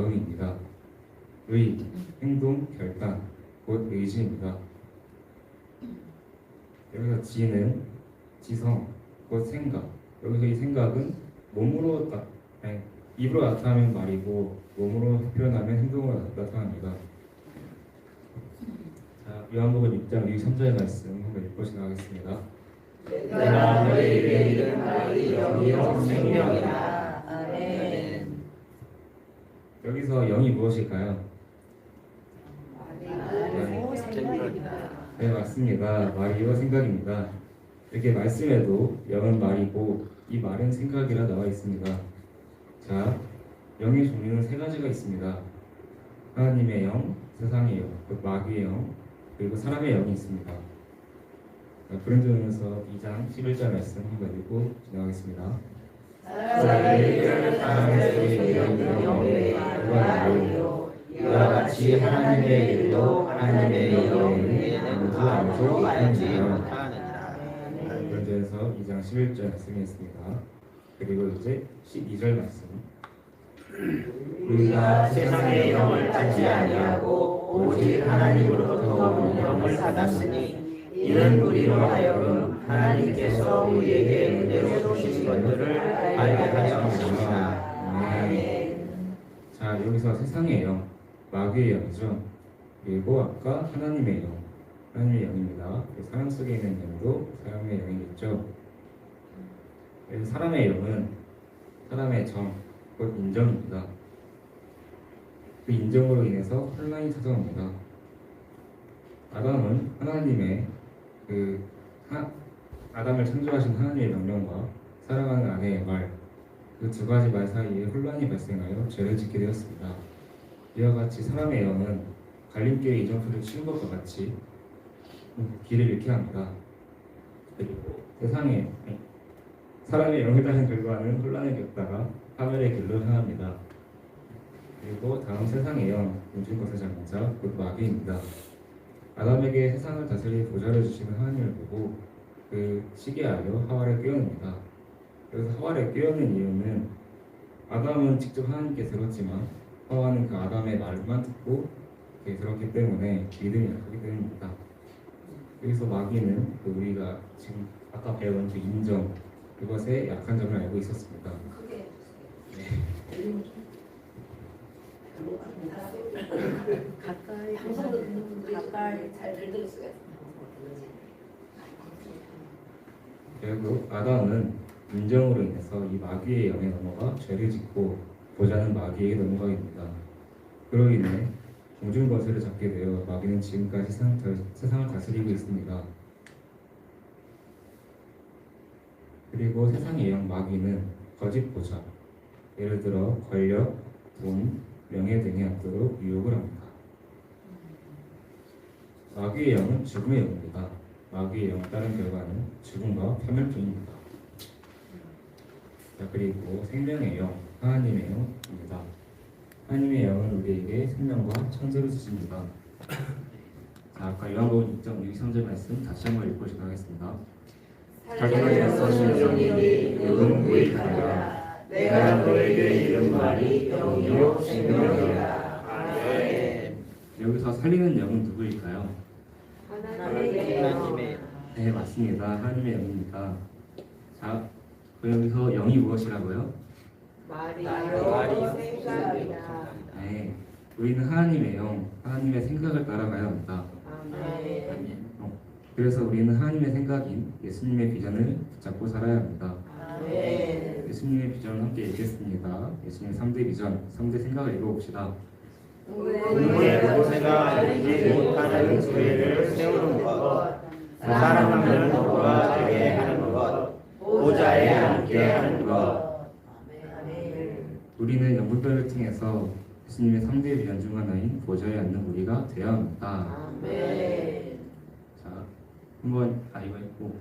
마음입니다. 의, 행동, 결단, 곧 의지입니다. 여기서 지는 지성, 곧 생각. 여기서 이 생각은 몸으로 입으로 나타나는 말이고 몸으로 표현하면 행동으로 나타납니다. 자, 요한복음 6장 3절의 말씀 한번 읽어보시도록 하겠습니다. 내가 너희에게 이른 말이 영이요 생명이라. 아멘. 여기서 영이 무엇일까요? 생각이다. 네, 맞습니다. 말이요 생각입니다. 이렇게 말씀에도 영은 말이고 이 말은 생각이라 나와 있습니다. 자, 영의 종류는 세 가지가 있습니다. 하나님의 영, 세상의 영, 곧 마귀의 영, 그리고 사람의 영이 있습니다. 고린도전서 2장 11절 말씀 한번 읽고 지나가겠습니다. 사람의 소리의 영의 말이요 이와 같이 하나님의 일도 하나님의 영을 누구 아무도 알지 못하느니라. 고린도전서 2장 11절 말씀이었습니다. 그리고 이제 12절 말씀. 우리가 세상의 영을 받지 아니하고 오직 하나님으로부터 온 영을 받았으니 이는 우리로 하여금 하나님께서 우리에게 은혜로 주신 것들을 알게 하려 하심이라. 아멘. 자, 여기서 세상의 영, 마귀의 영이죠. 그리고 아까 하나님의 영, 하나님의 영입니다. 사람 속에 있는 영도 사람의 영이겠죠. 그래서 사람의 영은 사람의 정, 곧 인정입니다. 그 인정으로 인해서 혼란이 찾아옵니다. 아담은 하나님의 아담을 창조하신 하나님의 명령과 사랑하는 아내의 말, 그 두 가지 말 사이에 혼란이 발생하여 죄를 짓게 되었습니다. 이와 같이 사람의 영은 갈림길에 이정표를 치는 것과 같이 길을 잃게 합니다. 그리고 사람의 영을 따른 결과는 혼란을 겪다가 파멸의 길로 향합니다. 그리고 다음 세상의 영, 모든 것의 장자, 곧 마귀입니다. 아담에게 세상을 다스릴 보좌를 주시는 하나님을 보고 그 시기하여 하와를 깨우릅니다. 그래서 하와를 깨우는 이유는 아담은 직접 하나님께 들었지만 하와는 그 아담의 말만 듣고 들었기 때문에 믿음이 약하기 때문입니다. 여기서 마귀는 우리가 지금 아까 배운 그 인정, 그것의 약한 점을 알고 있었습니다. 가까이 잘 들을 수가 있어요. 결국 아담은 인정으로 인해서 이 마귀의 영에 넘어가 죄를 짓고 보좌는 마귀에게 넘어가게 됩니다. 그로 인해 공중 거세를 잡게 되어 마귀는 지금까지 세상을 다스리고 있습니다. 그리고 세상의 영 마귀는 거짓 보좌, 예를 들어 권력, 돈, 명예 등에 앞도록 유혹을 합니다. 마귀의 영은 죽음의 영입니다. 마귀의 영 따른 결과는 죽음과 파멸뿐입니다. 자, 그리고 생명의 영, 하나님의 영입니다. 하나님의 영은 우리에게 생명과 천재를 주십니다. 자, 아까 요한복음 6장 63절 말씀 다시 한번 읽고 하겠습니다. 살면서 신령이니 누군 구익하리라. 내가 너에게 이른 말이 영이요 생명이라. 아멘. 여기서 살리는 영은 누구일까요? 하나님의 네, 맞습니다. 하나님의 영입니다. 자, 여기서 영이 무엇이라고요? 말이 생각이다. 네, 우리는 하나님의 영, 하나님의 생각을 따라가야 합니다. 아멘. 그래서 우리는 하나님의 생각인 예수님의 비전을 붙잡고 살아야 합니다. 아멘. 예수님의 비전을 함께 읽겠습니다. 예수님의 3대 비전, 3대 생각을 읽어봅시다. 누구의 모세가 알지 못하는 교회를 세우는 것, 사랑하는 너와 되게 하는 것, 보좌에 앉게 하는 것. 아멘. 우리는 영분별을 통해서 예수님의 3대 비전 중 하나인 보좌에 앉는 우리가 되어야 합니다. 아멘. 자, 한번 이거 있고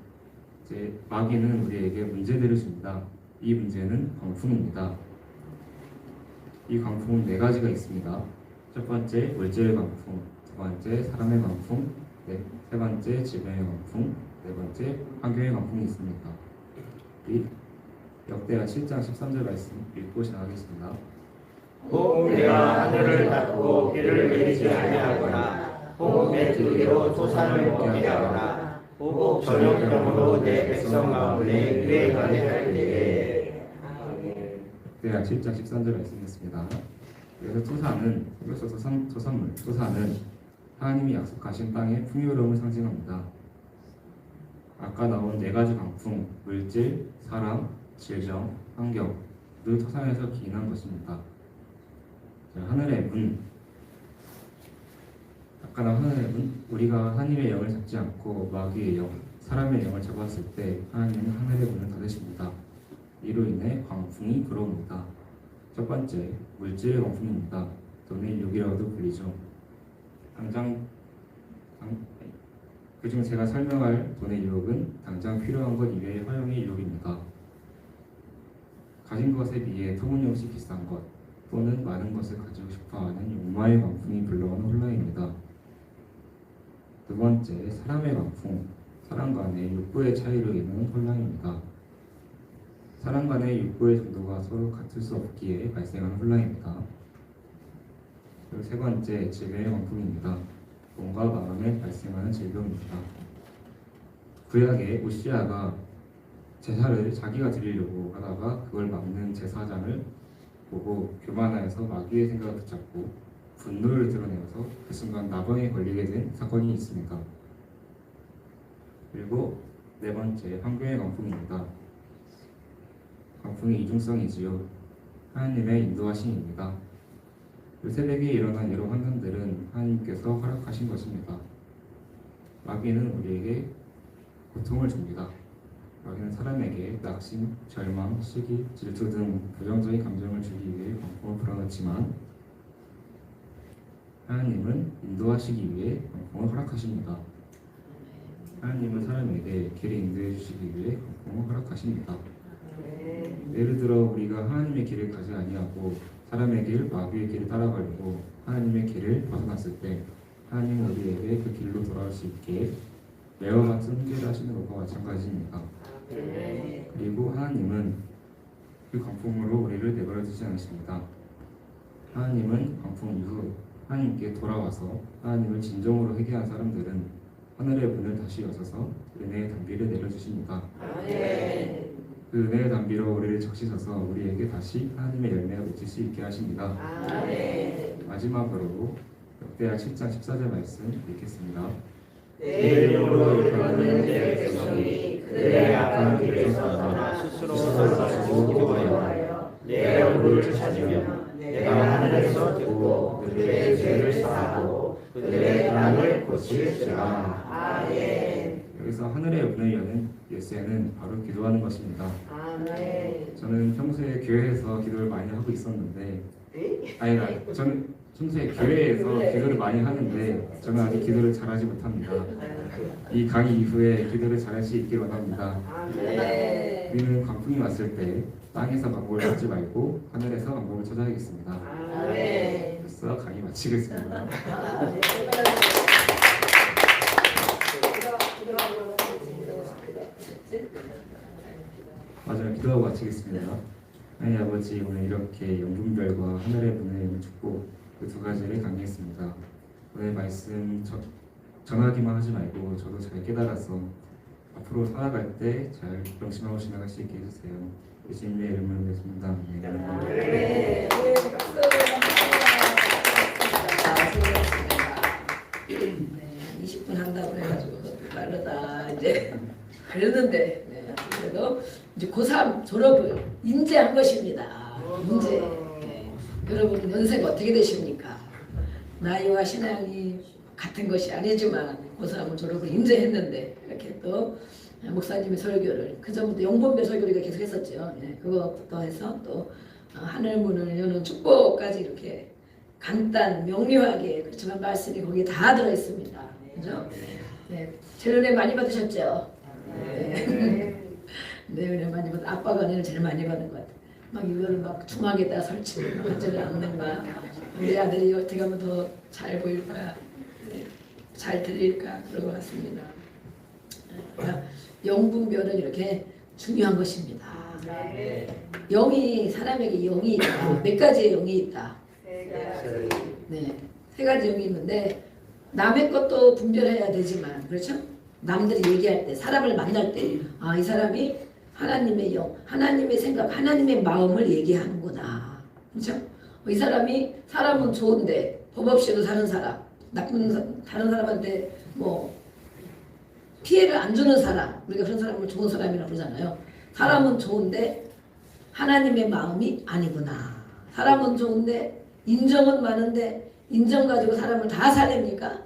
이제 마귀는 우리에게 문제들을 줍니다. 이 문제는 광풍입니다. 이 광풍은 네 가지가 있습니다. 첫 번째 물질의 광풍, 두 번째 사람의 광풍, 세 번째 질병의 광풍, 네 번째 환경의 광풍이 있습니다. 이 역대하 7장 13절 말씀 읽고 시작하겠습니다. 혹 내가 하늘을 닫고 비를 내리지 아니하거나 혹 내 뜨기로 토산을 먹게 하거나 혹 전염병으로 내 백성 가운데 유행하게 할 때에. 네, 7장 13절 말씀이었습니다. 그래서 토산은 이것서 토산물, 토산은 하나님이 약속하신 땅의 풍요로움을 상징합니다. 아까 나온 네 가지 강풍, 물질, 사람, 질병, 환경을 토산에서 기인한 것입니다. 자, 하늘의 문, 아까 나온 하늘의 문, 우리가 하나님의 영을 잡지 않고 마귀의 영, 사람의 영을 잡았을 때 하나님은 하늘의 문을 닫으십니다. 이로 인해 광풍이 불어옵니다. 첫 번째, 물질의 광풍입니다. 돈의 유혹이라고도 불리죠. 그중 제가 설명할 돈의 유혹은 당장 필요한 것 이외의 허영의 유혹입니다. 가진 것에 비해 터무니없이 비싼 것 또는 많은 것을 가지고 싶어하는 욕망의 광풍이 불러오는 혼란입니다. 두 번째, 사람의 광풍, 사람 간의 욕구의 차이로 인한 혼란입니다. 사람 간의 욕구의 정도가 서로 같을 수 없기에 발생하는 혼란입니다. 그리고 세 번째, 질병의 광풍입니다. 몸과 마음에 발생하는 질병입니다. 구약의 오시아가 제사를 자기가 드리려고 하다가 그걸 막는 제사장을 보고 교만하여서 마귀의 생각을 붙잡고 분노를 드러내어서 그 순간 나병에 걸리게 된 사건이 있습니다. 그리고 네 번째, 환경의 광풍입니다. 광풍의 이중성이지요. 하나님의 인도하심입니다. 새벽에 일어난 여러 환경들은 하나님께서 허락하신 것입니다. 마귀는 우리에게 고통을 줍니다. 마귀는 사람에게 낙심, 절망, 시기, 질투 등 부정적인 감정을 주기 위해 광풍을 불어넣지만 하나님은 인도하시기 위해 광풍을 허락하십니다. 하나님은 사람에게 길을 인도해 주시기 위해 광풍을 허락하십니다. 예를 들어 우리가 하나님의 길을 가지 아니하고 사람의 길, 마귀의 길을 따라가려고 하나님의 길을 벗어났을 때 하나님은 우리에게 그 길로 돌아올 수 있게 매와 같은 훈계를 하시는 것과 마찬가지입니다. 그리고 하나님은 그 광풍으로 우리를 내버려 두지 않으십니다. 하나님은 광풍 이후 하나님께 돌아와서 하나님을 진정으로 회개한 사람들은 하늘의 문을 다시 여셔서 은혜의 단비를 내려주십니다. 그 은혜의 단비로 우리를 적시셔서 우리에게 다시 하나님의 열매를 맺을 수 있게 하십니다. 마지막으로 역대하 7장 14절 말씀 읽겠습니다. 내 이름으로 일컫는 내 백성이 그들의 악한 길에서 떠나 스스로 다스리고 기도하여 내 얼굴을 찾으며 내가 하늘에서 듣고 그들의 죄를 사하고 그들의 땅을 고칠지라. 아멘. 여기서 하늘의 문을 여는 예수는 바로 기도하는 것입니다. 저는 평소에 교회에서 기도를 많이 하고 있었는데 저는 평소에 교회에서 기도를 많이 하는데 저는 아직 기도를 잘하지 못합니다. 이 강의 이후에 기도를 잘할 수 있길 원합니다. 우리는 광풍이 왔을 때 땅에서 방법을 찾지 말고 하늘에서 방법을 찾아야겠습니다. 그래서 강의 마치겠습니다. 맞아요. 기도하고 마치겠습니다. 하나님 아버지, 오늘 이렇게 영분별과 하늘의 문을 줍고 그 두 가지를 강의했습니다. 오늘 말씀 전하기만 하지 말고 저도 잘 깨달아서 앞으로 살아갈 때 잘 명심하고 지나갈 수 있게 해주세요. 예수님의 이름으로 뵙습니다. 네. 20분 한다고 해가지고 빠르다 이제 그랬는데 그래도 이제 고3 졸업을 인제한 것입니다. 인제. 여러분 연세가 어떻게 되십니까? 나이와 신앙이 같은 것이 아니지만 고3 졸업을 인제했는데 이렇게 또 목사님의 설교를 그 전부터 영본별 설교를 계속 했었죠. 그것부터 해서 또 하늘문을 여는 축복까지 이렇게 간단 명료하게 그렇지만 말씀이 거기에 다 들어 있습니다. 그죠? 네, 제 은혜 많이 받으셨죠? 네, 은혜 많이 받. 아빠가 은혜를 제일 많이 받은 것 같아. 막 이거를 막 중앙에다 설치를 하지를 않는 거야. 우리 아들이 어떻게 하면 더 잘 보일까, 잘 들릴까 그런 것 같습니다. 영분별은 이렇게 중요한 것입니다. 영이 사람에게 영이 있다. 몇 가지의 영이 있다. 네, 세 가지 영이 있는데 남의 것도 분별해야 되지만 그렇죠? 남들이 얘기할 때 사람을 만날 때 아, 이 사람이 하나님의 영, 하나님의 생각, 하나님의 마음을 얘기하는구나. 그렇죠? 이 사람은 좋은데 법 없이도 사는 사람, 다른 사람한테 뭐 피해를 안 주는 사람, 우리가 그런 사람을 좋은 사람이라고 그러잖아요. 사람은 좋은데 하나님의 마음이 아니구나. 사람은 좋은데 인정은 많은데 인정 가지고 사람을 다 살립니까?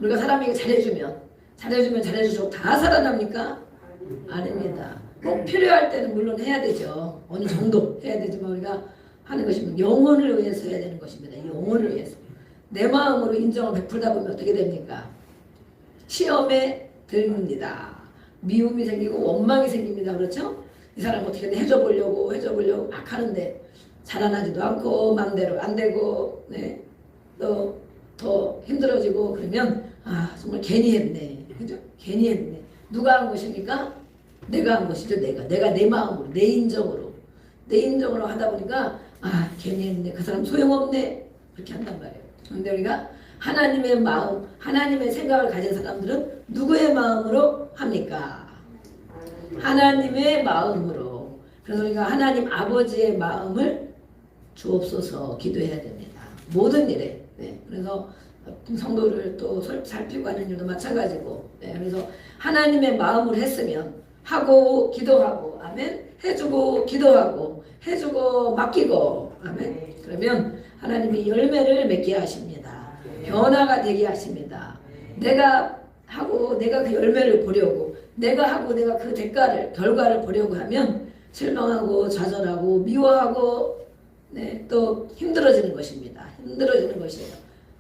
우리가 사람에게 잘해주면 잘해줄수록 다 살아납니까? 아닙니다. 꼭 필요할 때는 물론 해야 되죠. 어느 정도 해야 되지만 우리가 하는 것이면 영혼을 위해서 해야 되는 것입니다. 영혼을 위해서. 내 마음으로 인정을 베풀다 보면 어떻게 됩니까? 시험에 들립니다. 미움이 생기고 원망이 생깁니다. 그렇죠? 이 사람 어떻게든 해줘 보려고 막 하는데 자라나지도 않고 마음대로 안 되고 네. 또 더 힘들어지고 그러면 아 정말 괜히 했네. 그죠? 괜히 했네. 누가 한 것입니까? 내가 한 것이죠. 내가 내 마음으로 내 인정으로 하다 보니까 아 괜히 했네. 그 사람 소용없네. 그렇게 한단 말이에요. 그런데 우리가 하나님의 마음, 하나님의 생각을 가진 사람들은 누구의 마음으로 합니까? 하나님의 마음으로. 그래서 우리가 하나님 아버지의 마음을 주옵소서 기도해야 됩니다. 모든 일에. 네. 그래서 성도를 또 살피고 하는 일도 마찬가지고. 네. 그래서 하나님의 마음을 했으면 하고 기도하고 아멘. 해주고 기도하고 해주고 맡기고 아멘. 그러면 하나님이 열매를 맺게 하십니다. 변화가 되게 하십니다. 내가 하고 내가 그 열매를 보려고 내가 하고 내가 그 결과를 보려고 하면 실망하고 좌절하고 미워하고 네, 또 힘들어지는 것입니다. 힘들어지는 것이에요.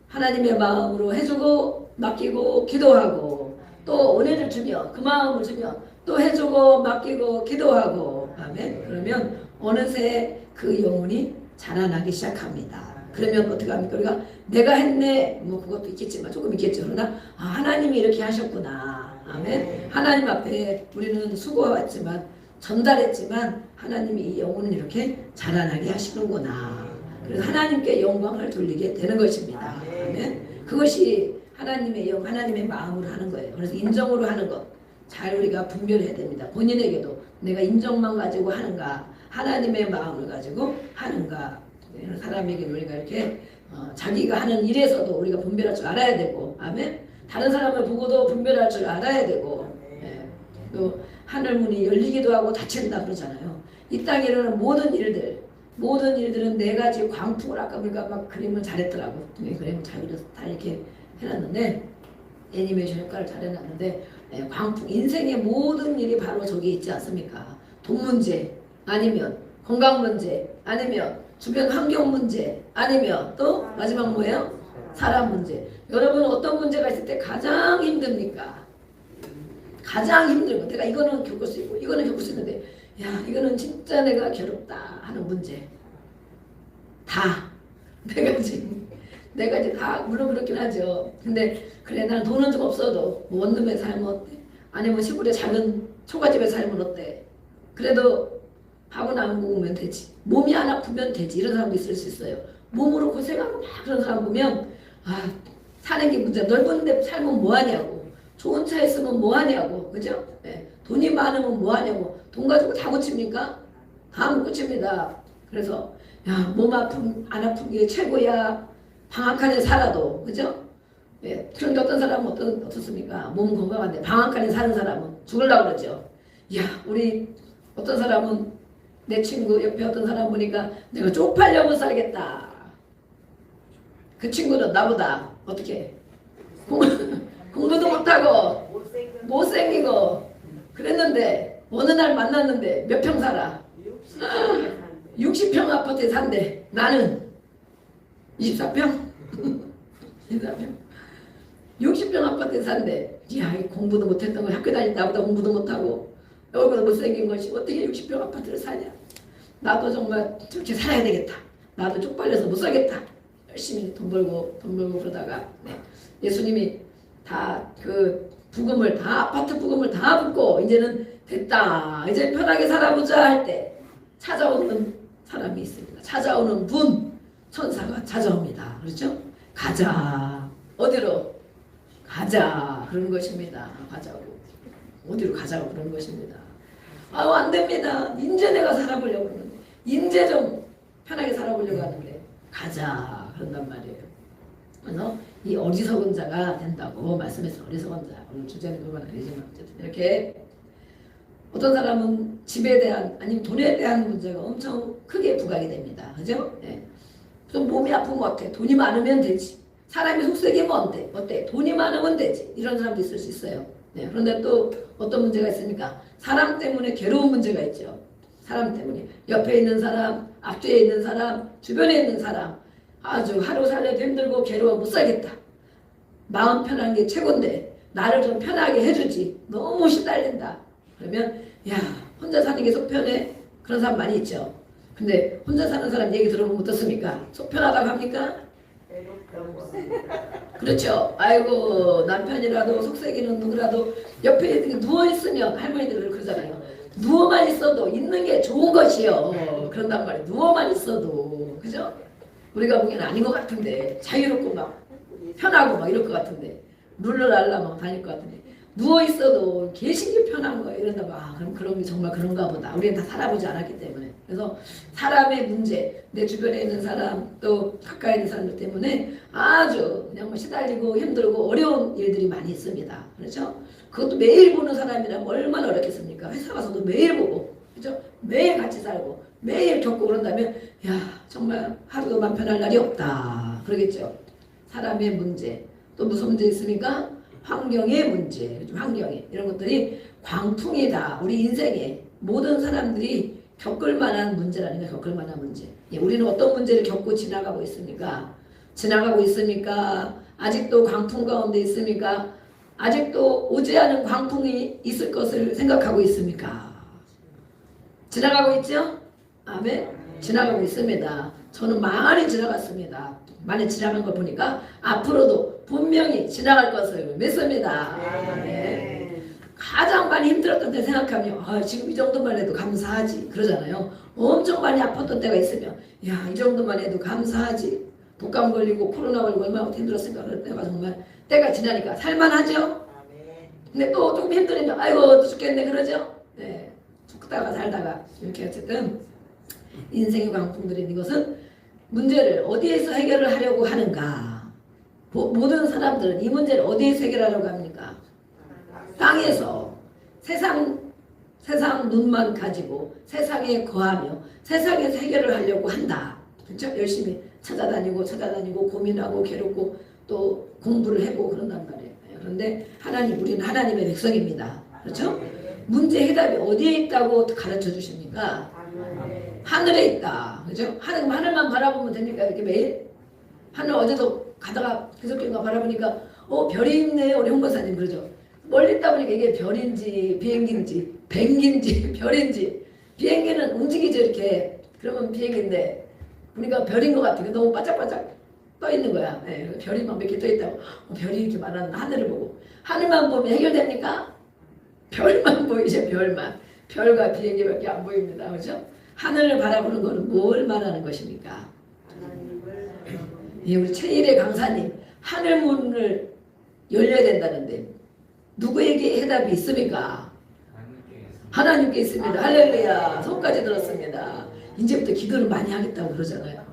하나님의 마음으로 해주고 맡기고 기도하고 또 은혜를 주며 그 마음을 주며 또 해주고 맡기고 기도하고 아멘. 그러면 어느새 그 영혼이 자라나기 시작합니다. 그러면 어떻게 합니까? 우리가 내가 했네 뭐 그것도 있겠지만 조금 있겠죠. 그러나 아, 하나님이 이렇게 하셨구나. 아멘. 하나님 앞에 우리는 수고했지만 전달했지만 하나님이 이 영혼을 이렇게 자라나게 하시는구나. 그래서 하나님께 영광을 돌리게 되는 것입니다. 아멘. 그것이 하나님의 영, 하나님의 마음으로 하는 거예요. 그래서 인정으로 하는 것 잘 우리가 분별해야 됩니다. 본인에게도 내가 인정만 가지고 하는가 하나님의 마음을 가지고 하는가. 사람에게 우리가 이렇게 자기가 하는 일에서도 우리가 분별할 줄 알아야 되고 아멘. 다른 사람을 보고도 분별할 줄 알아야 되고 예. 또 하늘문이 열리기도 하고 닫힌다 그러잖아요. 이 땅에 일어나는 모든 일들은 네 가지 광풍을 아까 우리가 막 그림을 잘했더라고. 그림 잘 그려서 다 이렇게 해놨는데 애니메이션 효과를 잘 해놨는데 예, 광풍 인생의 모든 일이 바로 저기 있지 않습니까? 돈 문제 아니면 건강 문제 아니면 주변 환경 문제 아니면 또 마지막 뭐예요? 사람 문제. 여러분 어떤 문제가 있을 때 가장 힘듭니까? 가장 힘들고 내가 이거는 겪을 수 있고 이거는 겪을 수 있는데 야 이거는 진짜 내가 괴롭다 하는 문제 다 네 가지 다 물론 그렇긴 하죠. 근데 그래 나는 돈은 좀 없어도 뭐 원룸에 살면 어때? 아니면 시골에 작은 초가집에 살면 어때? 그래도 하고 나면 먹으면 되지. 몸이 안 아프면 되지. 이런 사람도 있을 수 있어요. 몸으로 고생하고 막 그런 사람 보면 아 사는 게 문제야. 넓은 데 살면 뭐하냐고. 좋은 차 있으면 뭐하냐고. 그죠? 네. 돈이 많으면 뭐하냐고. 돈 가지고 다 고칩니까? 다 못 고칩니다. 그래서 야 몸 아픈 안 아픈 게 최고야. 방앗간에 살아도 그죠? 예. 그런데 어떤 사람은 어떻습니까? 몸은 건강한데 방앗간에 사는 사람은 죽으려고 그러죠. 야 우리 어떤 사람은 내 친구 옆에 어떤 사람 보니까 내가 쪽팔려 못 살겠다. 그 친구는 나보다 어떻게 공부도 못하고 못생기고 그랬는데 어느 날 만났는데 몇 평 살아? 60평 아파트에 산대. 나는 24평? 24평? 60평 아파트에 산대. 야 공부도 못했던 거 학교 다닐 때 나보다 공부도 못하고 얼굴도 못생긴 것이 어떻게 60평 아파트를 사냐. 나도 정말 저렇게 살아야 되겠다. 나도 쪽팔려서 못 살겠다. 열심히 돈 벌고 그러다가 네. 예수님이 다 그 부금을 다 아파트 부금을 다 붓고 이제는 됐다. 이제 편하게 살아보자 할 때 찾아오는 사람이 있습니다. 찾아오는 분 천사가 찾아옵니다. 그렇죠? 가자. 어디로? 가자. 그런 것입니다. 가자고. 어디로 가자고 그런 것입니다. 아우 안 됩니다. 인제 내가 살아보려고 그러는데 인제 좀 편하게 살아보려고 하는데 가자 그런단 말이에요. 그래서 이 어리석은 자가 된다고 말씀해서 어리석은 자 오늘 주제는 그건 아니지만 어쨌든 이렇게 어떤 사람은 집에 대한 아니면 돈에 대한 문제가 엄청 크게 부각이 됩니다. 그죠? 예. 좀 몸이 아프면 어때? 돈이 많으면 되지. 사람이 속썩이면 어때? 어때? 돈이 많으면 되지. 이런 사람도 있을 수 있어요. 네. 그런데 또 어떤 문제가 있습니까? 사람 때문에 괴로운 문제가 있죠. 사람 때문에 옆에 있는 사람, 앞뒤에 있는 사람, 주변에 있는 사람 아주 하루 살려도 힘들고 괴로워 못 살겠다. 마음 편한 게 최고인데 나를 좀 편하게 해주지. 너무 시달린다. 그러면 야 혼자 사는 게 속 편해? 그런 사람 많이 있죠. 근데 혼자 사는 사람 얘기 들어보면 어떻습니까? 속 편하다고 합니까? 그렇죠. 아이고 남편이라도 속썩이는 누구라도 옆에 누워있으면 할머니들 그러잖아요. 누워만 있어도 있는 게 좋은 것이요. 그런단 말이에요. 누워만 있어도 그죠? 우리가 보기에는 아닌 것 같은데 자유롭고 막 편하고 막 이럴 것 같은데 룰루랄라 막 다닐 것 같은데 누워 있어도 계시기 편한 거예요. 이런다고 그럼 그런 게 정말 그런가 보다. 우리는 다 살아보지 않았기 때문에. 그래서 사람의 문제, 내 주변에 있는 사람 또 가까이 있는 사람들 때문에 아주 그냥 뭐 시달리고 힘들고 어려운 일들이 많이 있습니다. 그렇죠? 그것도 매일 보는 사람이라면 얼마나 어렵겠습니까? 회사 가서도 매일 보고, 그렇죠? 매일 같이 살고 매일 겪고 그런다면 야 정말 하루도 맘 편할 날이 없다. 그러겠죠? 사람의 문제 또 무슨 문제 있습니까? 환경의 문제, 환경이 이런 것들이 광풍이다. 우리 인생에 모든 사람들이 겪을 만한 문제라는 게 겪을 만한 문제. 예, 우리는 어떤 문제를 겪고 지나가고 있습니까? 지나가고 있습니까? 아직도 광풍 가운데 있습니까? 아직도 오지 않은 광풍이 있을 것을 생각하고 있습니까? 지나가고 있죠? 아멘. 지나가고 있습니다. 저는 많이 지나갔습니다. 많이 지나간 걸 보니까 앞으로도 분명히 지나갈 것을 믿습니다. 네. 가장 많이 힘들었던 때 생각하면 지금 이 정도만 해도 감사하지 그러잖아요. 엄청 많이 아팠던 때가 있으면 야, 이 정도만 해도 감사하지. 독감 걸리고 코로나 걸리고 얼마나 힘들었을까. 그럴 때가 정말 때가 지나니까 살만하죠. 근데 또 조금 힘들면 아이고 또 죽겠네 그러죠. 네. 죽다가 살다가 이렇게 어쨌든 인생의 광풍들인 이것은 문제를 어디에서 해결을 하려고 하는가. 모든 사람들은 이 문제를 어디에서 해결하려고 합니까? 땅에서 세상 눈만 가지고 세상에 거하며 세상에서 해결을 하려고 한다. 그렇죠? 열심히 찾아다니고 고민하고 괴롭고 또 공부를 해보고 그런단 말이에요. 그런데 우리는 하나님의 백성입니다. 그렇죠? 문제 해답이 어디에 있다고 가르쳐 주십니까? 하늘에 있다. 그죠? 하늘만 바라보면 됩니까? 이렇게 매일? 하늘 어제도 가다가 그저께인가 바라보니까 별이 있네요. 우리 홍보사님 그러죠. 멀리 있다 보니까 이게 별인지 비행기인지 뱅기인지 별인지 비행기는 움직이죠 이렇게. 그러면 비행기인데 보니까 별인 것 같아요. 너무 반짝반짝 떠 있는 거야. 네, 별이 막 몇 개 떠 있다고 별이 이렇게 많았나 하늘을 보고 하늘만 보면 해결됩니까? 별만 보이죠. 별과 비행기밖에 안 보입니다. 그렇죠? 하늘을 바라보는 것은 뭘 말하는 것입니까? 예, 우리 최일의 강사님 하늘 문을 열려야 된다는데 누구에게 해답이 있습니까? 하나님께 있습니다. 할렐루야. 손까지 들었습니다. 이제부터 기도를 많이 하겠다고 그러잖아요.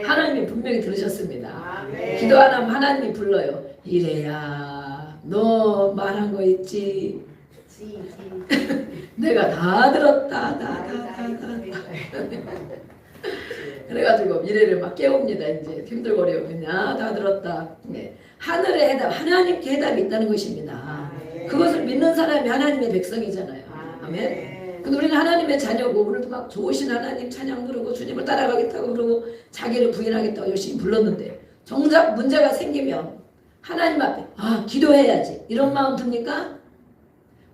하나님이 분명히 들으셨습니다. 기도하면 하나님이 불러요. 이래야 너 말한 거 있지? 내가 다 들었다. 다. 그래가지고 미래를 막 깨웁니다. 이제 힘들고 어려워. 그냥 다 들었다. 네. 하늘의 해답, 하나님께 해답이 있다는 것입니다. 그것을 믿는 사람이 하나님의 백성이잖아요. 아멘. 근데 우리는 하나님의 자녀고 오늘도 막 좋으신 하나님 찬양 부르고 주님을 따라가겠다고 그러고 자기를 부인하겠다고 열심히 불렀는데 정작 문제가 생기면 하나님 앞에 기도해야지 이런 마음 듭니까?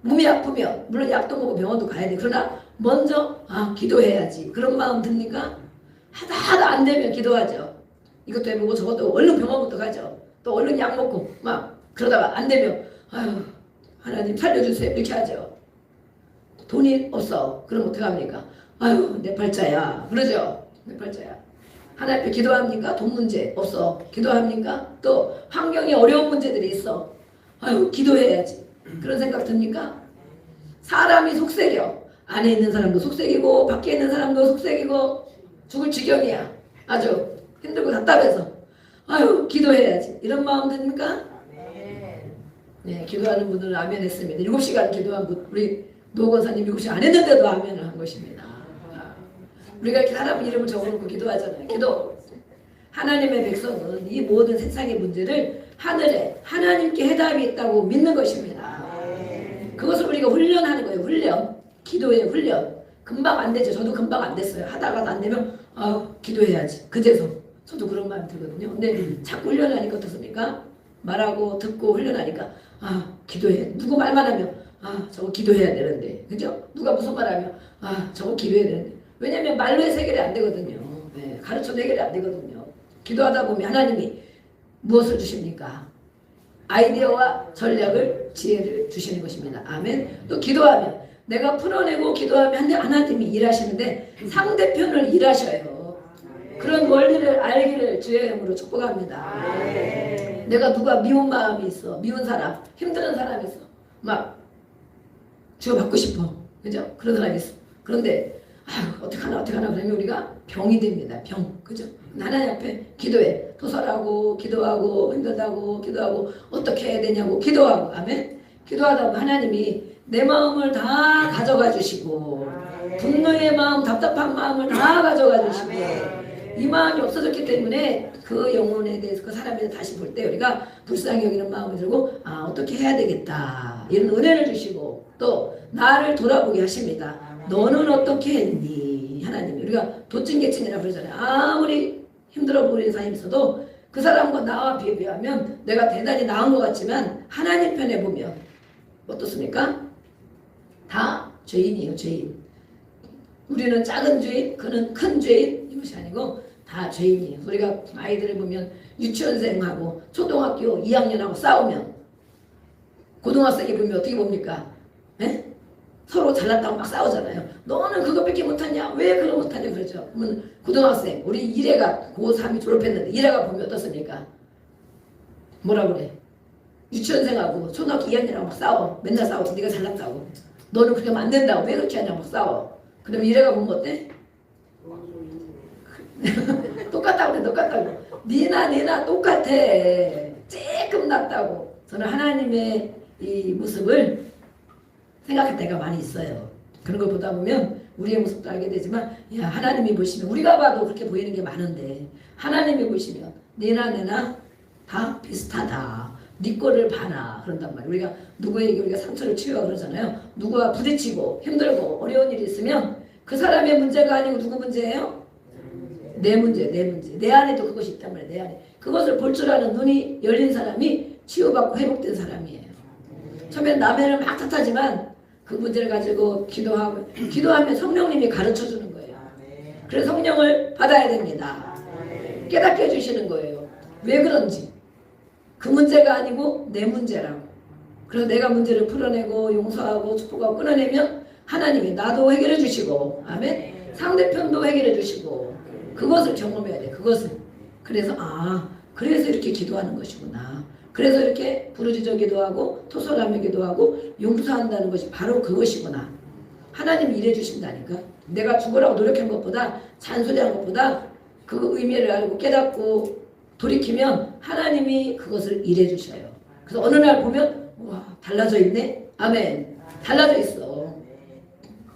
몸이 아프면 물론 약도 먹고 병원도 가야 돼. 그러나 먼저 기도해야지 그런 마음 듭니까? 하다 안 되면 기도하죠. 이것도 해보고 저것도 얼른 병원부터 가죠. 또 얼른 약 먹고 막 그러다가 안 되면 하나님 살려주세요. 이렇게 하죠. 돈이 없어. 그럼 어떡합니까? 아유, 내 팔자야. 그러죠? 내 팔자야. 하나님 앞에 기도합니까? 돈 문제 없어. 기도합니까? 또 환경이 어려운 문제들이 있어. 아유, 기도해야지. 그런 생각 듭니까? 사람이 속색여. 안에 있는 사람도 속색이고 밖에 있는 사람도 속색이고 죽을 지경이야. 아주 힘들고 답답해서 아유, 기도해야지. 이런 마음 듭니까? 네, 기도하는 분들은 아멘 했습니다. 7시간 기도한 분, 우리 노 권사님 7시간 안 했는데도 아멘을 한 것입니다. 우리가 이렇게 사람 이름을 적어놓고 기도하잖아요. 기도. 하나님의 백성은 이 모든 세상의 문제를 하늘에 하나님께 해답이 있다고 믿는 것입니다. 그것을 우리가 훈련하는 거예요. 훈련. 기도의 훈련. 금방 안 되죠. 저도 금방 안 됐어요. 하다가 안 되면 기도해야지. 그제서 저도 그런 마음이 들거든요. 근데 자꾸 훈련하니까 어떻습니까? 말하고 듣고 훈련하니까 기도해. 누구 말만 하면 저거 기도해야 되는데. 그죠? 누가 무슨 말하면 저거 기도해야 되는데. 왜냐면 말로 해서 해결이 안 되거든요. 네, 가르쳐도 해결이 안 되거든요. 기도하다 보면 하나님이 무엇을 주십니까? 아이디어와 전략을, 지혜를 주시는 것입니다. 아멘. 또 기도하면 내가 풀어내고 기도하면 하나님이 일하시는데 상대편을 일하셔요. 그런 원리를 알기를 주의 이름으로 축복합니다. 내가 누가 미운 마음이 있어. 미운 사람, 힘든 사람이 있어. 막 주어받고 싶어. 그죠? 그런 사람이 있어. 그런데 어떡하나 그러면 우리가 병이 됩니다. 병. 그죠? 하나님 앞에 기도해. 토설하고 기도하고 힘들다고 기도하고 어떻게 해야 되냐고 기도하고. 아멘. 기도하다 보면 하나님이 내 마음을 다 가져가 주시고 분노의 마음, 답답한 마음을 다 가져가 주시고 이 마음이 없어졌기 때문에 그 영혼에 대해서 그 사람에 대해서 다시 볼 때 우리가 불쌍히 여기는 마음이 들고 어떻게 해야 되겠다 이런 은혜를 주시고 또 나를 돌아보게 하십니다. 너는 어떻게 했니? 하나님이 우리가 도찐개찐이라고 그러잖아요. 아무리 힘들어 보이는 사람이 있어도 그 사람과 나와 비교하면 내가 대단히 나은 것 같지만 하나님 편에 보면 어떻습니까? 다 죄인이에요. 죄인. 우리는 작은 죄인, 그는 큰 죄인 이것이 아니고 다 죄인이에요. 우리가 아이들을 보면 유치원생하고 초등학교 2학년하고 싸우면 고등학생이 보면 어떻게 봅니까? 에? 서로 잘났다고 막 싸우잖아요. 너는 그것밖에 못하냐? 왜 그걸 못하냐? 그러죠. 그러면 고등학생, 우리 이래가 고3이 졸업했는데 이래가 보면 어떻습니까? 뭐라 그래? 유치원생하고 초등학교 2학년하고 막 싸워. 맨날 싸워. 네가 잘났다고. 너는 그렇게 하면 안 된다고. 왜 그렇게 하냐고 싸워. 그럼 이래가 보면 어때? 똑같다고 그래. 똑같다고. 니나 똑같아. 조금 낫다고. 저는 하나님의 이 모습을 생각할 때가 많이 있어요. 그런 걸 보다 보면 우리의 모습도 알게 되지만 하나님이 보시면 우리가 봐도 그렇게 보이는 게 많은데 하나님이 보시면 내나 다 비슷하다. 네 거를 봐라. 그런단 말이에요. 우리가 누구에게 우리가 상처를 치유하고 그러잖아요. 누구와 부딪히고 힘들고 어려운 일이 있으면 그 사람의 문제가 아니고 누구 문제예요? 내 문제. 내 안에도 그것이 있단 말이에요. 내 안에. 그것을 볼 줄 아는 눈이 열린 사람이 치유받고 회복된 사람이에요. 처음엔 남해를 막 탓하지만 그 문제를 가지고 기도하면 성령님이 가르쳐 주는 거예요. 그래서 성령을 받아야 됩니다. 깨닫게 해주시는 거예요. 왜 그런지. 그 문제가 아니고 내 문제라고. 그래서 내가 문제를 풀어내고 용서하고 축복하고 끊어내면 하나님이 나도 해결해 주시고 아멘. 상대편도 해결해 주시고 그것을 경험해야 돼. 그것을. 그래서 그래서 이렇게 기도하는 것이구나. 그래서 이렇게 부르짖어 기도하고 토설하며 기도하고 용서한다는 것이 바로 그것이구나. 하나님이 일해 주신다니까. 내가 죽으라고 노력한 것보다 잔소리한 것보다 그 의미를 알고 깨닫고 돌이키면 하나님이 그것을 일해 주셔요. 그래서 어느 날 보면 와 달라져 있네. 아멘. 달라져 있어.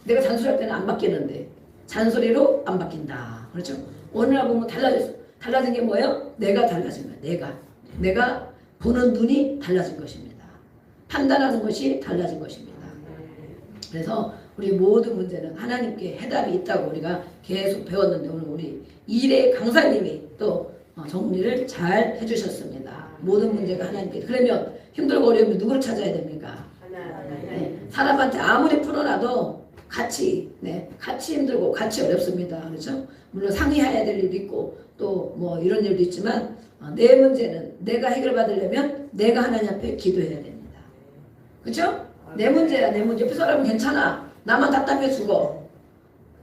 내가 잔소리할 때는 안 바뀌는데 잔소리로 안 바뀐다. 그렇죠? 어느 날 보면 달라졌어. 달라진 게 뭐예요? 내가 달라진 거야. 내가 보는 눈이 달라진 것입니다. 판단하는 것이 달라진 것입니다. 그래서 우리 모든 문제는 하나님께 해답이 있다고 우리가 계속 배웠는데 오늘 우리 일의 강사님이 또 정리를 잘 해주셨습니다. 모든 문제가 하나님께. 그러면 힘들고 어려우면 누구를 찾아야 됩니까? 네. 사람한테 아무리 풀어놔도 같이 힘들고 같이 어렵습니다. 그렇죠? 물론 상의해야 될 일도 있고 또 뭐 이런 일도 있지만 내 문제는 내가 해결받으려면 내가 하나님 앞에 기도해야 됩니다. 그쵸? 내 문제야, 내 문제. 옆에 사람은 괜찮아. 나만 답답해 죽어.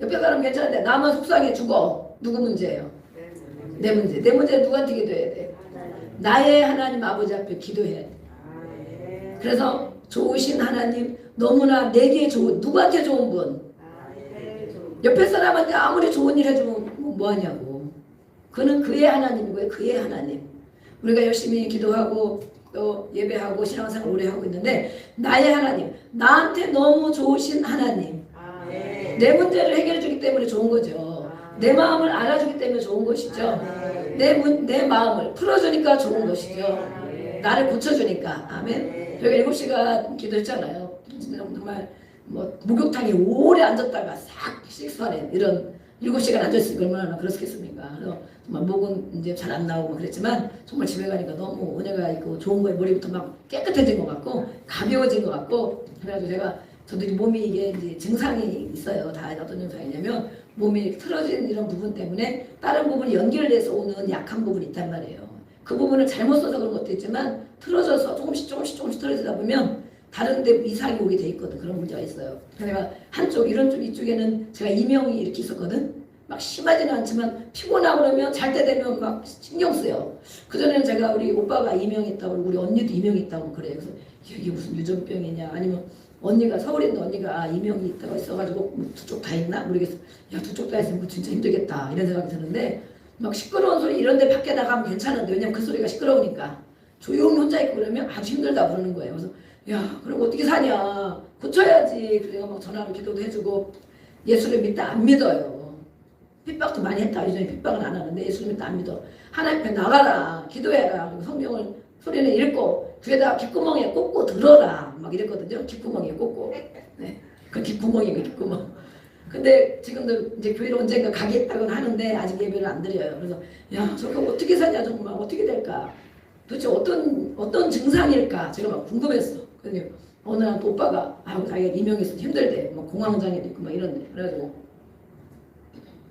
옆에 사람은 괜찮은데 나만 속상해 죽어. 누구 문제예요? 내 문제. 내 문제는 누구한테 기도해야 돼? 나의 하나님 아버지 앞에 기도해야 돼. 그래서 좋으신 하나님, 너무나 내게 좋은, 누구한테 좋은 분? 옆에 사람한테 아무리 좋은 일 해주면 뭐하냐고. 그는 그의 하나님이고요. 그의 하나님. 우리가 열심히 기도하고 또 예배하고 신앙생활 오래 하고 있는데 나의 하나님, 나한테 너무 좋으신 하나님, 내 문제를 해결해 주기 때문에 좋은 거죠. 내 마음을 알아주기 때문에 좋은 것이죠. 내 마음을 풀어주니까 좋은 것이죠. 나를 고쳐주니까. 아멘. 저희가 7시간 기도했잖아요. 정말 뭐 목욕탕에 오래 앉았다가 싹 식사하는 이런 7시간 앉아있으니까 얼마나 그렇겠습니까. 그래서 정말 목은 이제 잘 안 나오고 그랬지만 정말 집에 가니까 너무 은혜가 있고 좋은 거에 머리부터 막 깨끗해진 것 같고 가벼워진 것 같고, 그래가지고 저도 몸이 이게 이제 증상이 있어요. 다 어떤 증상이냐면 몸이 틀어진 이런 부분 때문에 다른 부분이 연결돼서 오는 약한 부분이 있단 말이에요. 그 부분을 잘못 써서 그런 것도 있지만 틀어져서 조금씩 틀어지다 보면 다른 데 이상이 오게 돼 있거든. 그런 문제가 있어요. 내가 한쪽 이런 쪽 이쪽에는 제가 이명이 이렇게 있었거든. 막 심하지는 않지만 피곤하고 그러면 잘 때 되면 막 신경 쓰여. 그전에는 제가 우리 오빠가 이명이 있다고 우리 언니도 이명이 있다고 그래요. 그래서 이게 무슨 유전병이냐, 아니면 언니가 서울에 있는 언니가 이명이 있다고 있어가지고 두 쪽 다 있나 모르겠어. 야, 두 쪽 다 있으면 진짜 힘들겠다 이런 생각이 드는데, 막 시끄러운 소리 이런 데 밖에 나가면 괜찮은데, 왜냐면 그 소리가 시끄러우니까 조용히 혼자 있고 그러면 아주 힘들다 그러는 거예요. 그래서 야, 그럼 어떻게 사냐, 고쳐야지. 그래서 막 전화로 기도도 해주고. 예수를 믿다 안 믿어요. 핍박도 많이 했다. 요즘에 핍박은 안 하는데 예수를 믿다 안 믿어. 하나님 앞에 나가라, 기도해라, 그리고 성경을 소리는 읽고 귀에다 귓구멍에 꽂고 들어라 막 이랬거든요. 귓구멍에 꽂고. 네, 그 귓구멍이에요, 귓구멍. 근데 지금도 이제 교회를 언젠가 가겠다고는 하는데 아직 예배를 안 드려요. 그래서 야, 저거 어떻게 사냐, 정말 어떻게 될까, 도대체 어떤 증상일까 제가 막 궁금했어. 그래서 어느 날 오빠가 자기가 이명이 있어서 힘들대. 뭐 공황장애도 있고 막 이런데. 그래가지고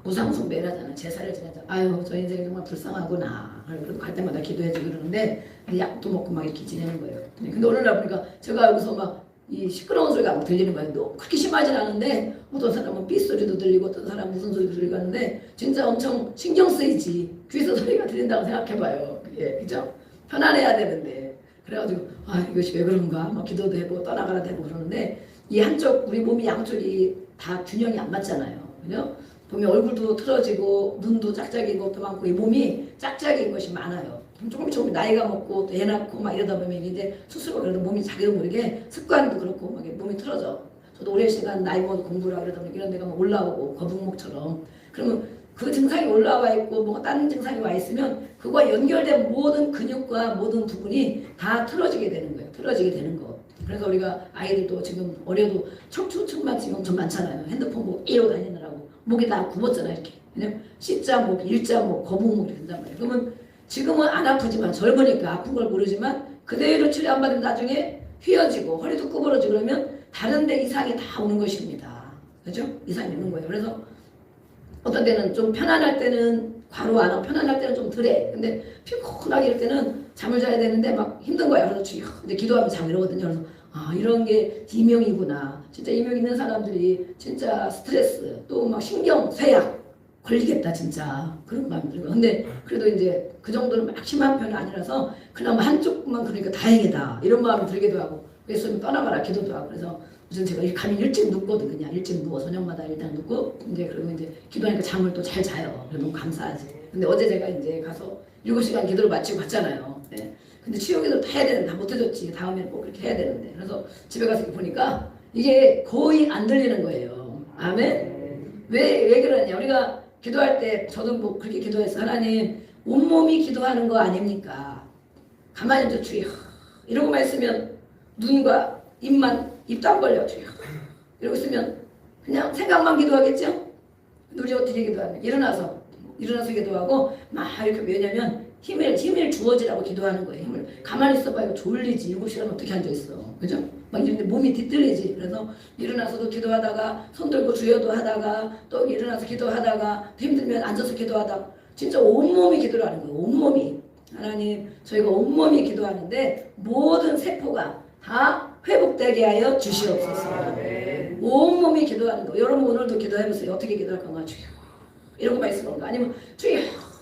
무상속 매라잖아. 제사를 지내자. 아유, 저 인생이 정말 불쌍하구나. 그래도 갈 때마다 기도해주고 그러는데 약도 먹고 막 이렇게 지내는 거예요. 근데 어느 날 보니까 제가 여기서 막 이 시끄러운 소리가 막 들리는 거예요. 또 그렇게 심하진 않은데 어떤 사람은 삐소리도 들리고 어떤 사람은 무슨 소리도 들리고 하는데 진짜 엄청 신경 쓰이지. 귀에서 소리가 들린다고 생각해봐요. 그게 그죠? 편안해야 되는데. 그래가지고 이것이 왜 그런가 막 기도도 해보고 떠나가라 되고 그러는데, 이 한쪽 우리 몸이 양쪽이 다 균형이 안 맞잖아요. 그죠? 보면 얼굴도 틀어지고 눈도 짝짝이고 것도 많고 이 몸이 짝짝인 것이 많아요. 조금 나이가 먹고 또 애 낳고 막 이러다 보면 이제 스스로 그래도 몸이 자기도 모르게 습관도 그렇고 막 몸이 틀어져. 저도 오랜 시간 나이 먹어서 공부를 하고 그러다 보면 이런 데가 막 올라오고 거북목처럼. 그러면 그 증상이 올라와 있고 뭐가 다른 증상이 와 있으면 그거와 연결된 모든 근육과 모든 부분이 다 틀어지게 되는 거예요. 틀어지게 되는 거. 그래서 우리가 아이들도 지금 어려도 척추측만 지금 엄청 많잖아요. 핸드폰 보고 이러고 다니느라고 목이 다 굽었잖아요. 이렇게. 왜냐면 C자목, 일자목, 거북목 이렇게 된단 말이에요. 그러면 지금은 안 아프지만, 젊으니까 아픈 걸 모르지만 그대로 치료 안 받으면 나중에 휘어지고 허리도 구부러지고 그러면 다른 데 이상이 다 오는 것입니다. 그죠? 이상이 오는 거예요. 그래서 어떤 때는 좀 편안할 때는 과로 안 하고 편안할 때는 좀 덜해. 근데 피곤하게 이럴 때는 잠을 자야 되는데 막 힘든 거야. 그래서 근데 기도하면 잠 이러거든요. 그래서 이런 게 이명이구나. 진짜 이명 있는 사람들이 진짜 스트레스 또 막 신경 쇠약 걸리겠다 진짜 그런 마음이 들어요. 근데 그래도 이제 그 정도는 막 심한 편은 아니라서 그나마 한쪽만 그러니까 다행이다 이런 마음이 들기도 하고, 그래서 떠나가라 기도도 하고. 그래서 무슨 제가 가면 일찍 눕거든. 그냥 일찍 누워 저녁마다 일단 눕고 이제 그리고 이제 기도하니까 잠을 또 잘 자요. 그래서 너무 감사하지. 근데 어제 제가 이제 가서 7시간 기도를 마치고 갔잖아요. 네. 근데 치유 기도를 다 해야 되는데 다 못해줬지. 다음에 꼭 그렇게 해야 되는데. 그래서 집에 가서 보니까 이게 거의 안 들리는 거예요. 아멘? 왜 그러냐. 우리가 기도할 때 저도 뭐 그렇게 기도했어. 하나님 온몸이 기도하는 거 아닙니까? 가만히 좀 주여 이러고만 있으면 눈과 입도 안 벌려 주여 이러고 있으면 그냥 생각만 기도하겠죠? 근데 우리 어떻게 기도하냐. 일어나서 기도하고 막 이렇게. 왜냐면 힘을 주어지라고 기도하는 거예요. 힘을. 가만히 있어봐요. 졸리지. 7시간 어떻게 앉아있어. 그죠? 막 이런데 몸이 뒤틀리지. 그래서 일어나서도 기도하다가 손 들고 주여도 하다가 또 일어나서 기도하다가 힘들면 앉아서 기도하다가 진짜 온몸이 기도를 하는 거예요. 온몸이. 하나님 저희가 온몸이 기도하는데 모든 세포가 다 회복되게 하여 주시옵소서. 온몸이 기도하는 거. 여러분 오늘도 기도해보세요. 어떻게 기도할 건가? 주여 이러고만 있을 건가? 아니면 주여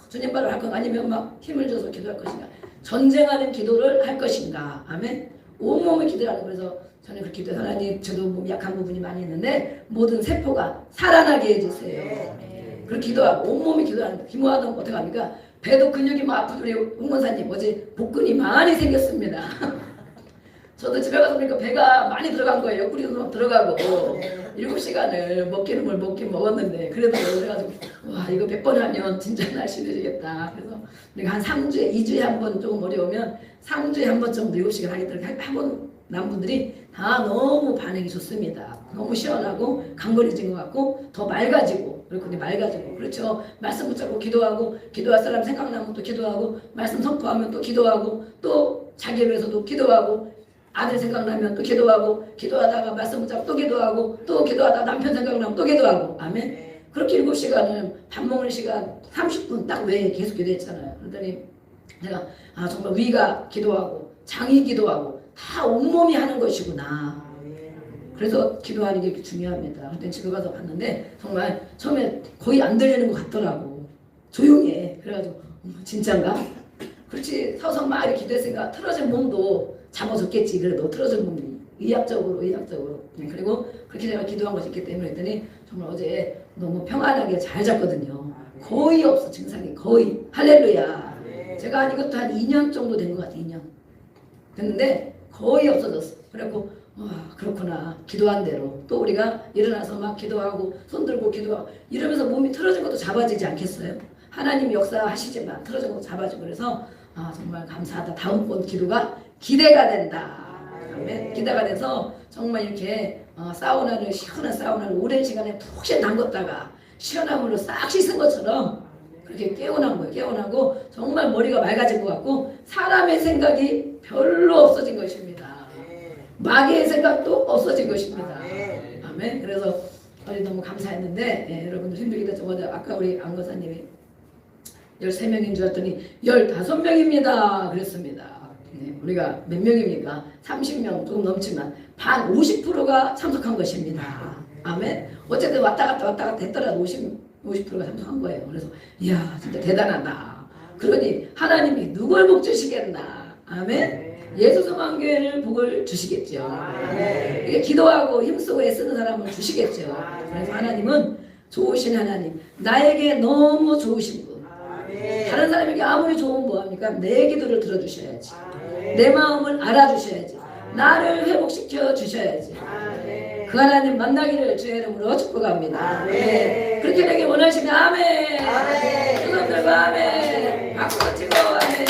주님 말을 할 건가? 아니면 막 힘을 줘서 기도할 것인가? 전쟁하는 기도를 할 것인가? 아멘. 온몸을 기도하는. 그래서 저는 그렇게 기도해요. 하나님, 저도 몸 약한 부분이 많이 있는데 모든 세포가 살아나게 해주세요. 그렇게 기도하고 온몸이 기도하는 거. 기도하면 어떻게 합니까? 배도 근육이 막 아프고 우리 홍원사님 어제 복근이 많이 생겼습니다. 저도 집에 가서 보니까 배가 많이 들어간 거예요. 옆구리도 들어가고 7시간을 먹기는 뭘 먹긴 먹었는데 그래도 그래가지고 와 이거 100번 하면 진짜 날씬해지겠다. 그래서 내가 한 3주에 2주에 한 번 조금 어려우면 3주에 한 번 정도 7시간 하겠다고 하고 난 분들이 다 너무 반응이 좋습니다. 너무 시원하고 강건해진 것 같고 더 맑아지고 그렇군요. 맑아지고 그렇죠. 말씀 붙잡고 기도하고 기도할 사람 생각나면 또 기도하고 말씀 선포하면 또 기도하고 또 자기를 위해서도 기도하고 아들 생각나면 또 기도하고 기도하다가 말씀 붙잡고 또 기도하고 또 기도하다가 남편 생각나면 또 기도하고 아멘. 그렇게 7시간은 밥 먹는 시간 30분 딱 외에 계속 기도했잖아요. 그랬더니 내가 정말 위가 기도하고 장이 기도하고 다 온몸이 하는 것이구나. 그래서 기도하는 게 이렇게 중요합니다. 그때 집에 가서 봤는데 정말 처음에 거의 안 들리는 것 같더라고. 조용히 해. 그래가지고 진짠가? 그렇지. 서서 막 이렇게 기도했으니까 틀어진 몸도 잡아줬겠지. 그래도 틀어진 몸이 의학적으로 그리고 그렇게 내가 기도한 것이 있기 때문에 했더니 정말 어제 너무 평안하게 잘 잤거든요. 거의 없어. 증상이 거의. 할렐루야. 제가 한 이것도 한 2년 정도 된 것 같아. 2년 됐는데 거의 없어졌어. 그래갖고 와 그렇구나. 기도한 대로 또 우리가 일어나서 막 기도하고 손들고 기도하고 이러면서 몸이 틀어진 것도 잡아지지 않겠어요? 하나님 역사하시지만 틀어진 것도 잡아지고 그래서 정말 감사하다. 다음번 기도가 기대가 된다. 아멘. 기대가 돼서 정말 이렇게 사우나를 시원한 사우나를 오랜 시간에 푹 담궜다가 시원한 물로 싹 씻은 것처럼 그렇게 깨어난 거예요. 깨어나고 정말 머리가 맑아진 것 같고 사람의 생각이 별로 없어진 것입니다. 마귀의 생각도 없어진 것입니다. 아멘. 그래서 너무 감사했는데 여러분들 힘들게 됐죠. 아까 우리 안거사님이 13명인 줄 알았더니 15명입니다. 그랬습니다. 우리가 몇 명입니까? 30명 조금 넘지만 반 50%가 참석한 것입니다. 아멘. 어쨌든 왔다 갔다 했더라도 50%가 참석한 거예요. 그래서 이야 진짜 대단하다. 그러니 하나님이 누굴 복 주시겠나. 아멘. 예수 성황교회를 복을 주시겠죠. 이게 기도하고 힘쓰고 애쓰는 사람을 주시겠죠. 그래서 하나님은 좋으신 하나님, 나에게 너무 좋으신 분. 다른 사람에게 아무리 좋으면 뭐합니까? 내 기도를 들어주셔야지. 내 마음을 알아주셔야지. 나를 회복시켜 주셔야지. 그 하나님 만나기를 주의 이름으로 축복합니다. 그렇게 되길 원하시면 아멘. 손 들고 아멘. 박수 치고 아멘.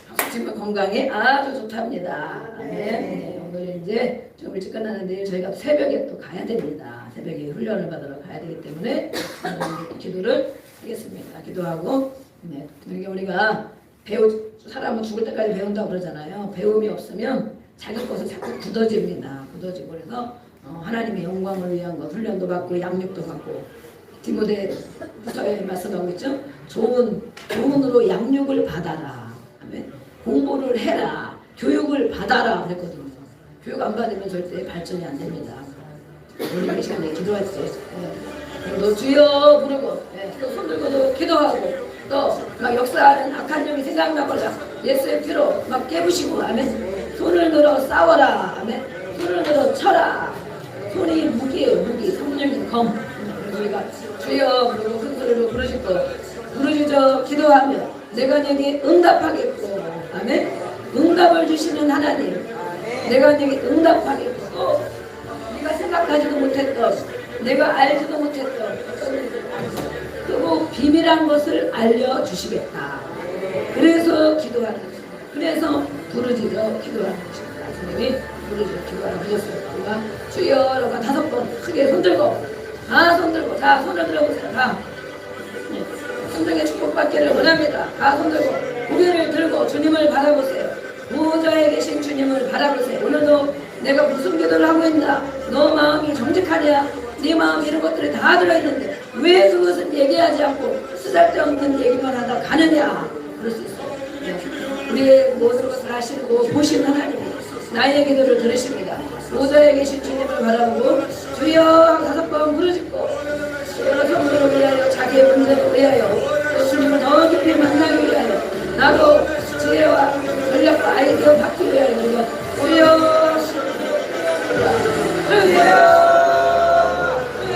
박수 치고 건강에 아주 좋답니다. 아멘. 오늘 이제 좀 일찍 끝나는데 저희가 새벽에 또 가야 됩니다. 새벽에 훈련을 받으러 가야 되기 때문에 기도를 하겠습니다. 기도하고 이게 우리가 사람은 죽을 때까지 배운다고 그러잖아요. 배움이 없으면 자기 것을 자꾸 굳어집니다. 굳어지고 그래서 하나님의 영광을 위한 것 훈련도 받고 양육도 받고 디모데후서에 말씀하고 있죠. 좋은으로 양육을 받아라. 공부를 해라. 교육을 받아라 그랬거든요. 교육 안 받으면 절대 발전이 안 됩니다. 우리 이 시간에 기도할 때 너 주여 부르고 또 손 들고도 기도하고 또 막 역사하는 악한 영이 생각나거나 예수의 피로 막 깨부시고 아멘. 손을 들어 싸워라. 아멘. 손을 들어 쳐라. 손이 무기예요. 무기. 성령의 검. 그래서 우리가 주여 부르고 큰 소리로 부르실 거 부르짖어 기도하면 내가 네게 응답하겠고 아멘. 응답을 주시는 하나님 내가 네게 응답하겠고 또 네가 생각하지도 못했던 내가 알지도 못했던 그리고 비밀한 것을 알려주시겠다. 그래서 기도하는 것입니다. 그래서 부르짖어 기도하는 것입니다. 주님이 부르짖어 기도하는 것이었어요. 우리가 주여라고 5번 크게 손들고 손들고 자 손을 들어보세요. 성령의 축복받기를 원합니다. 손들고 고개를 들고 주님을 바라보세요. 보좌에 계신 주님을 바라보세요. 오늘도 내가 무슨 기도를 하고 있나? 너 마음이 정직하냐? 네 마음 이런 것들이 다 들어있는데 왜 그것은 얘기하지 않고 쓰잘데없는 얘기만 하다 가느냐? 그럴 수 있어요. 우리의 모든 것을 아시고 보신 하나님, 나의 기도를 들으십니다. 보좌에 계신 주님을 바라보고 주여 한 5번 부르짖고 여러 성도를 위하여 자기의 문제를 위하여 예수님을 더 깊이 만나기 위하여 나도